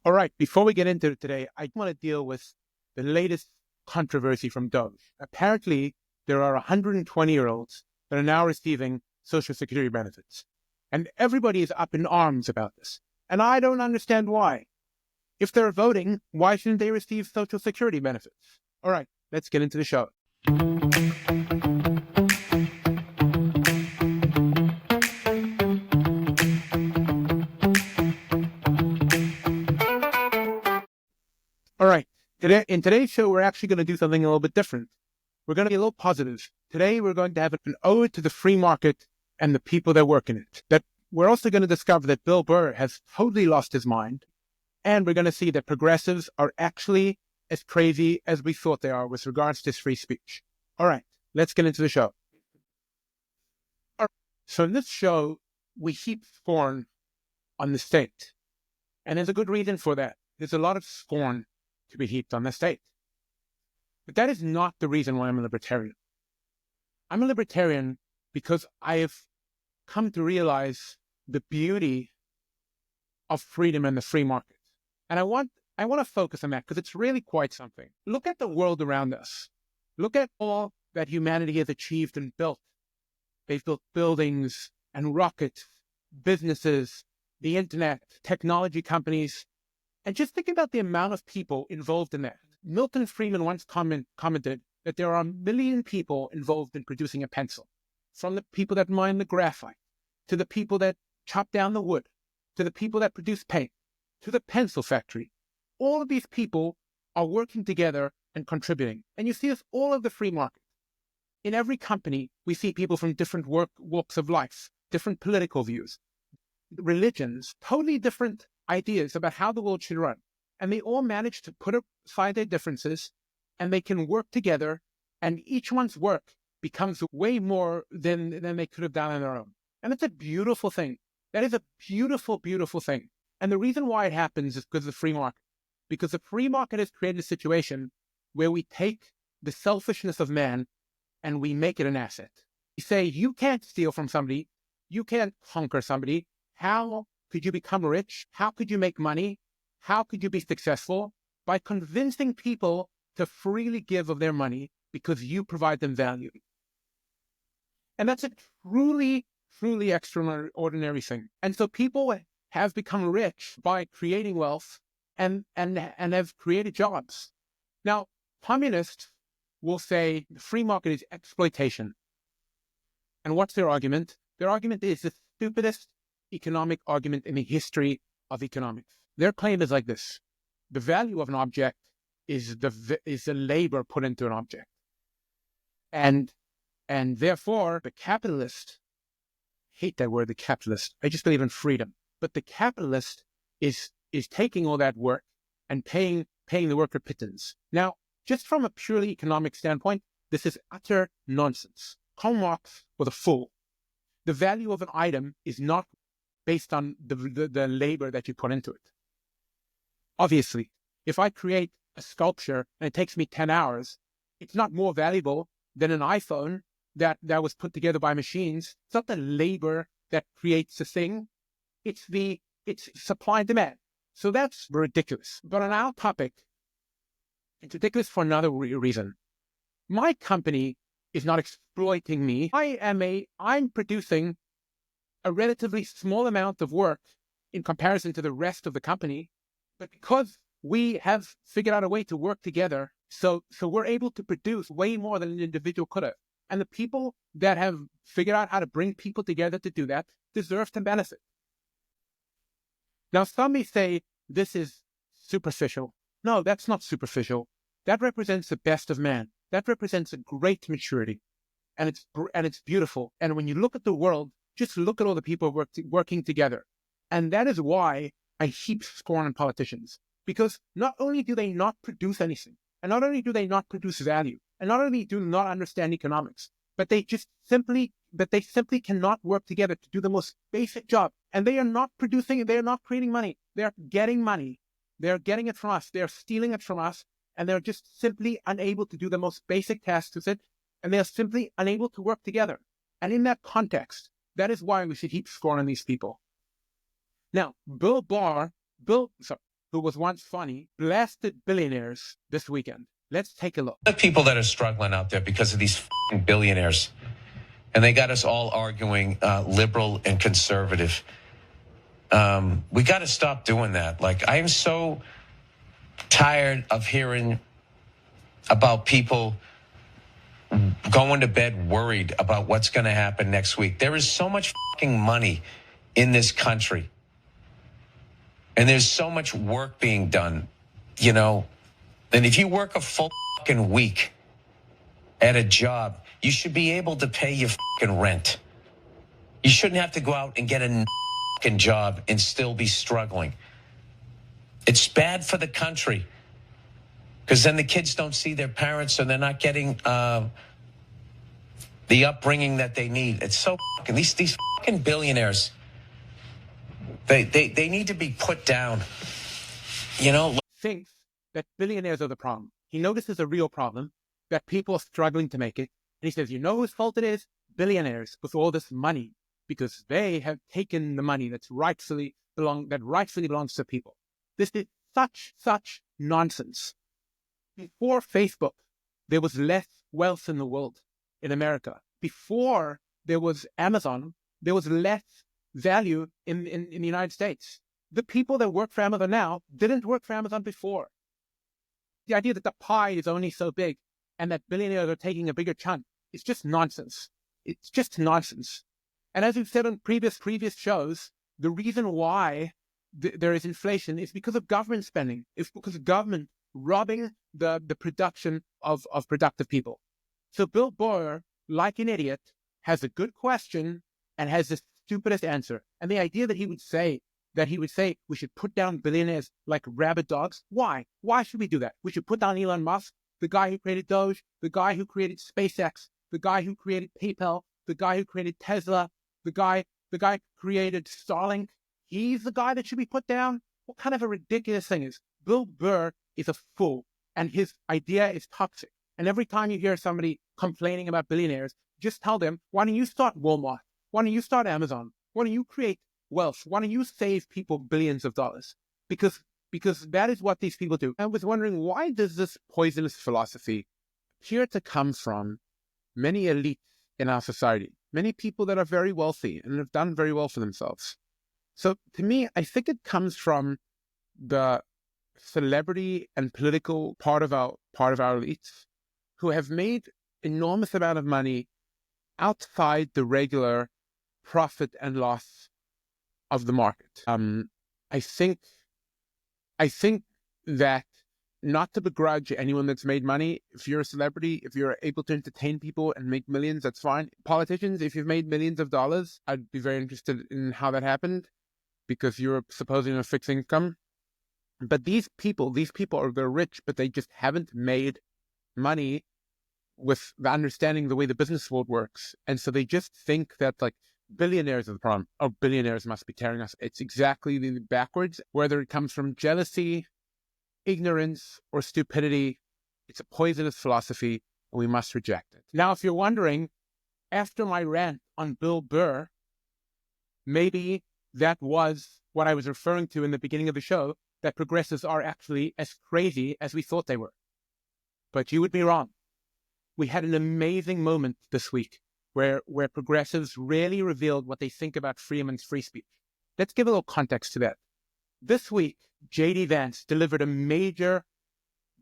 All right, before we get into it today, I want to deal with the latest controversy from Doge. Apparently, there are 120-year-olds that are now receiving Social Security benefits. And everybody is up in arms about this. And I don't understand why. If they're voting, why shouldn't they receive Social Security benefits? All right, let's get into the show. All right, in today's show, we're actually going to do something a little bit different. We're going to be a little positive. Today, we're going to have an ode to the free market and the people that work in it. That we're also going to discover that Bill Burr has totally lost his mind. And we're going to see that progressives are actually as crazy as we thought they are with regards to free speech. All right, let's get into the show. All right, so in this show, we heap scorn on the state. And there's a good reason for that. There's a lot of scorn to be heaped on the state. But that is not the reason why I'm a libertarian. I'm a libertarian because I have come to realize the beauty of freedom and the free market. And I want to focus on that because it's really quite something. Look at the world around us. Look at all that humanity has achieved and built. They've built buildings and rockets, businesses, the internet, technology companies. And just think about the amount of people involved in that. Milton Friedman once commented that there are 1 million people involved in producing a pencil, from the people that mine the graphite, to the people that chop down the wood, to the people that produce paint, to the pencil factory. All of these people are working together and contributing. And you see this all over the free market. In every company, we see people from different walks of life, different political views, religions, totally different ideas about how the world should run. And they all manage to put aside their differences and they can work together, and each one's work becomes way more than they could have done on their own. And it's a beautiful thing. That is a beautiful, beautiful thing. And the reason why it happens is because of the free market. Because the free market has created a situation where we take the selfishness of man and we make it an asset. We say, you can't steal from somebody. You can't conquer somebody. How could you become rich? How could you make money? How could you be successful? By convincing people to freely give of their money because you provide them value. And that's a truly, truly extraordinary thing. And so people have become rich by creating wealth and have created jobs. Now, communists will say the free market is exploitation. And what's their argument? Their argument is the stupidest economic argument in the history of economics. Their claim is like this: the value of an object is the labor put into an object, and therefore the capitalist, hate that word, the capitalist. I just believe in freedom, but the capitalist is taking all that work and paying the worker pittance. Now, just from a purely economic standpoint, this is utter nonsense. Karl Marx was a fool. The value of an item is not based on the labor that you put into it. Obviously, if I create a sculpture and it takes me 10 hours, it's not more valuable than an iPhone that was put together by machines. It's not the labor that creates the thing. It's supply and demand. So that's ridiculous. But on our topic, it's ridiculous for another reason. My company is not exploiting me. I'm producing a relatively small amount of work in comparison to the rest of the company, but because we have figured out a way to work together, so we're able to produce way more than an individual could have. And the people that have figured out how to bring people together to do that deserve to benefit. Now, some may say this is superficial. No, that's not superficial. That represents the best of man. That represents a great maturity, and it's beautiful. And when you look at the world, just look at all the people working together. And that is why I heap scorn on politicians. Because not only do they not produce anything, and not only do they not produce value, and not only do not understand economics, but they simply cannot work together to do the most basic job. And they are not producing, they are not creating money. They are getting money. They are getting it from us. They are stealing it from us. And they're just simply unable to do the most basic tasks with it. And they are simply unable to work together. And in that context, that is why we should heap scorn on these people. Now, Bill Burr who was once funny, blasted billionaires this weekend. Let's take a look. The people that are struggling out there because of these f***ing billionaires, and they got us all arguing liberal and conservative. We got to stop doing that. Like, I am so tired of hearing about people going to bed worried about what's going to happen next week. There is so much fucking money in this country. And there's so much work being done, you know. And if you work a full fucking week at a job, you should be able to pay your fucking rent. You shouldn't have to go out and get a fucking job and still be struggling. It's bad for the country. Because then the kids don't see their parents and they're not getting the upbringing that they need. It's so fucking, these fucking billionaires, they need to be put down. You know? Thinks that billionaires are the problem. He notices a real problem, that people are struggling to make it. And he says, you know whose fault it is? Billionaires with all this money, because they have taken the money that rightfully belongs to people. This is such nonsense. Before Facebook, there was less wealth in the world in America. Before there was Amazon, there was less value in the United States. The people that work for Amazon now didn't work for Amazon before. The idea that the pie is only so big and that billionaires are taking a bigger chunk is just nonsense. It's just nonsense. And as we've said on previous shows, the reason why there is inflation is because of government spending. It's because of government robbing the production of productive people. So Bill Burr, like an idiot, has a good question and has the stupidest answer. And the idea that he would say we should put down billionaires like rabid dogs. Why? Why should we do that? We should put down Elon Musk, the guy who created Doge, the guy who created SpaceX, the guy who created PayPal, the guy who created Tesla, the guy who created Starlink. He's the guy that should be put down? What kind of a ridiculous thing is? Bill Burr is a fool, and his idea is toxic. And every time you hear somebody complaining about billionaires, just tell them, why don't you start Walmart? Why don't you start Amazon? Why don't you create wealth? Why don't you save people billions of dollars? Because that is what these people do. I was wondering, why does this poisonous philosophy appear to come from many elites in our society? Many people that are very wealthy and have done very well for themselves. So to me, I think it comes from the celebrity and political part of our elites who have made enormous amount of money outside the regular profit and loss of the market. I think that, not to begrudge anyone that's made money, if you're a celebrity, if you're able to entertain people and make millions, that's fine. Politicians, if you've made millions of dollars, I'd be very interested in how that happened, because you're supposedly on a fixed income. But these people they're rich, but they just haven't made money with the understanding the way the business world works. And so they just think that like billionaires are the problem. Oh, billionaires must be tearing us. It's exactly the backwards. Whether it comes from jealousy, ignorance, or stupidity, it's a poisonous philosophy, and we must reject it. Now, if you're wondering, after my rant on Bill Burr, maybe that was what I was referring to in the beginning of the show, that progressives are actually as crazy as we thought they were. But you would be wrong. We had an amazing moment this week where progressives really revealed what they think about freedom and free speech. Let's give a little context to that. This week, J.D. Vance delivered a major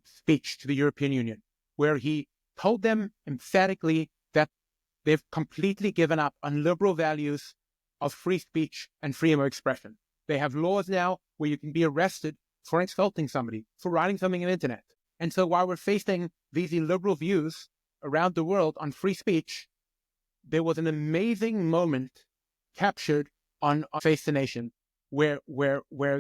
speech to the European Union where he told them emphatically that they've completely given up on liberal values of free speech and freedom of expression. They have laws now where you can be arrested for insulting somebody, for writing something on the internet. And so while we're facing these illiberal views around the world on free speech, there was an amazing moment captured on Face the Nation where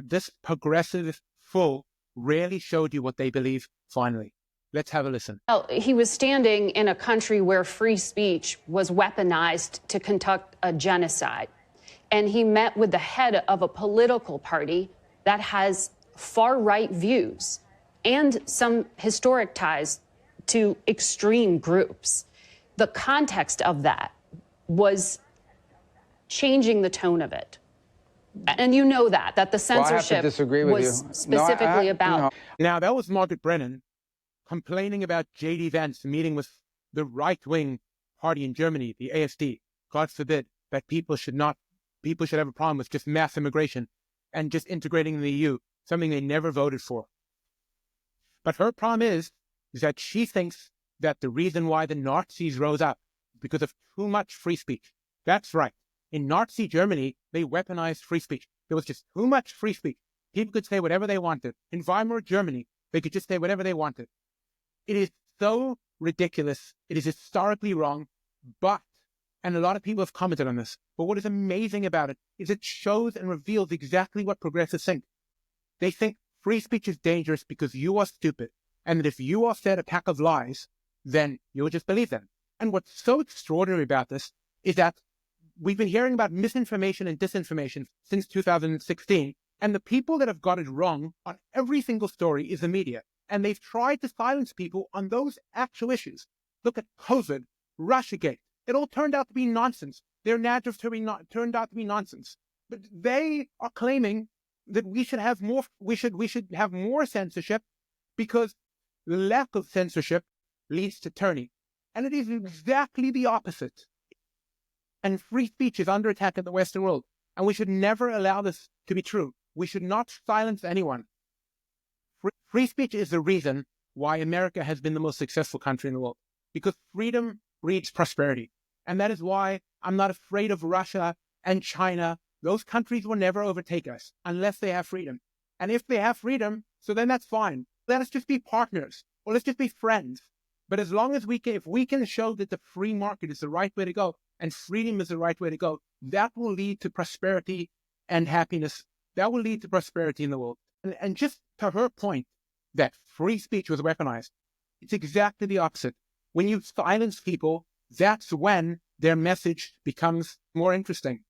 this progressive fool really showed you what they believe finally. Let's have a listen. Well, he was standing in a country where free speech was weaponized to conduct a genocide. And he met with the head of a political party that has far-right views and some historic ties to extreme groups. The context of that was changing the tone of it. And you know that the Well, I censorship have to disagree with was you. specifically about. Now, that was Margaret Brennan complaining about J.D. Vance meeting with the right-wing party in Germany, the AfD. God forbid that people should have a problem with just mass immigration and just integrating in the EU, something they never voted for. But her problem is that she thinks that the reason why the Nazis rose up is because of too much free speech. That's right. In Nazi Germany, they weaponized free speech. There was just too much free speech. People could say whatever they wanted. In Weimar Germany, they could just say whatever they wanted. It is so ridiculous. It is historically wrong, and a lot of people have commented on this, but what is amazing about it is it shows and reveals exactly what progressives think. They think free speech is dangerous because you are stupid, and that if you are fed a pack of lies, then you'll just believe them. And what's so extraordinary about this is that we've been hearing about misinformation and disinformation since 2016, and the people that have got it wrong on every single story is the media. And they've tried to silence people on those actual issues. Look at COVID, Russiagate. It all turned out to be nonsense. Their narrative turned out to be nonsense. But they are claiming that we should have more censorship because the lack of censorship leads to tyranny. And it is exactly the opposite. And free speech is under attack in the Western world. And we should never allow this to be true. We should not silence anyone. Free speech is the reason why America has been the most successful country in the world. Because freedom breeds prosperity. And that is why I'm not afraid of Russia and China. Those countries will never overtake us unless they have freedom. And if they have freedom, so then that's fine. Let us just be partners, or let's just be friends. But as long as if we can show that the free market is the right way to go, and freedom is the right way to go, that will lead to prosperity and happiness. That will lead to prosperity in the world. And just to her point that free speech was weaponized, it's exactly the opposite. When you silence people, that's when their message becomes more interesting.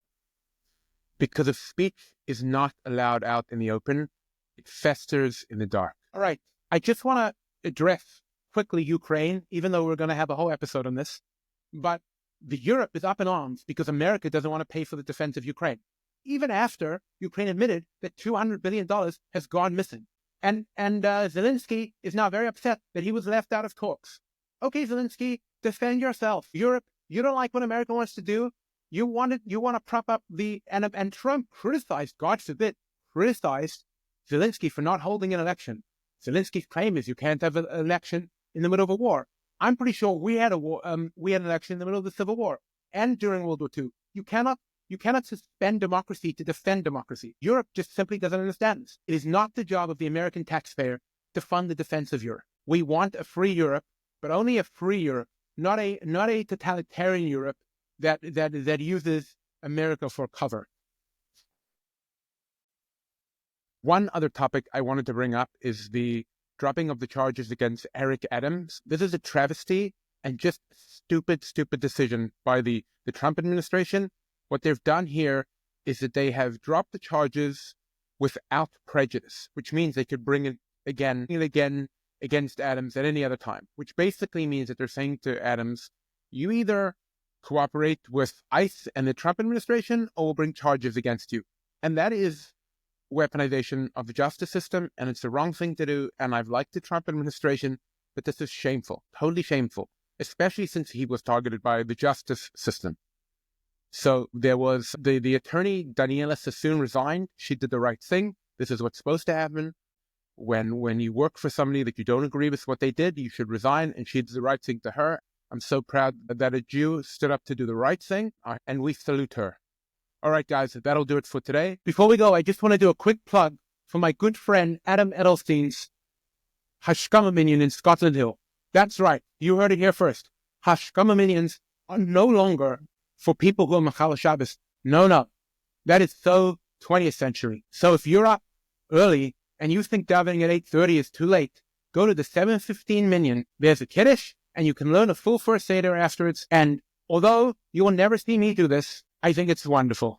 Because if speech is not allowed out in the open, it festers in the dark. All right, I just want to address quickly Ukraine, even though we're going to have a whole episode on this. But Europe is up in arms because America doesn't want to pay for the defense of Ukraine, even after Ukraine admitted that $200 billion has gone missing. And Zelensky is now very upset that he was left out of talks. Okay, Zelensky, defend yourself. Europe, you don't like what America wants to do. You want to prop up and Trump criticized, God forbid, criticized Zelensky for not holding an election. Zelensky's claim is you can't have an election in the middle of a war. I'm pretty sure we had an election in the middle of the Civil War and during World War II. You cannot suspend democracy to defend democracy. Europe just simply doesn't understand this. It is not the job of the American taxpayer to fund the defense of Europe. We want a free Europe, but only a free Europe, not a totalitarian Europe that uses America for cover. One other topic I wanted to bring up is the dropping of the charges against Eric Adams. This is a travesty and just stupid decision by the Trump administration. What they've done here is that they have dropped the charges without prejudice, which means they could bring it again and again against Adams at any other time, which basically means that they're saying to Adams, you either cooperate with ICE and the Trump administration or we'll bring charges against you. And that is weaponization of the justice system, and it's the wrong thing to do. And I've liked the Trump administration, but this is shameful, totally shameful, especially since he was targeted by the justice system. So there was the attorney, Daniela Sassoon, resigned. She did the right thing. This is what's supposed to happen. When you work for somebody that you don't agree with what they did, you should resign, and she did the right thing to her. I'm so proud that a Jew stood up to do the right thing, and we salute her. All right, guys, that'll do it for today. Before we go, I just want to do a quick plug for my good friend Adam Edelstein's Hashkama Minion in Scotland Hill. That's right, you heard it here first. Hashkama Minions are no longer for people who are Machal Shabbos. No. That is so 20th century. So if you're up early and you think davening at 8:30 is too late, go to the 7:15 Minyan. There's a Kiddush, and you can learn a full first Seder afterwards. And although you will never see me do this, I think it's wonderful.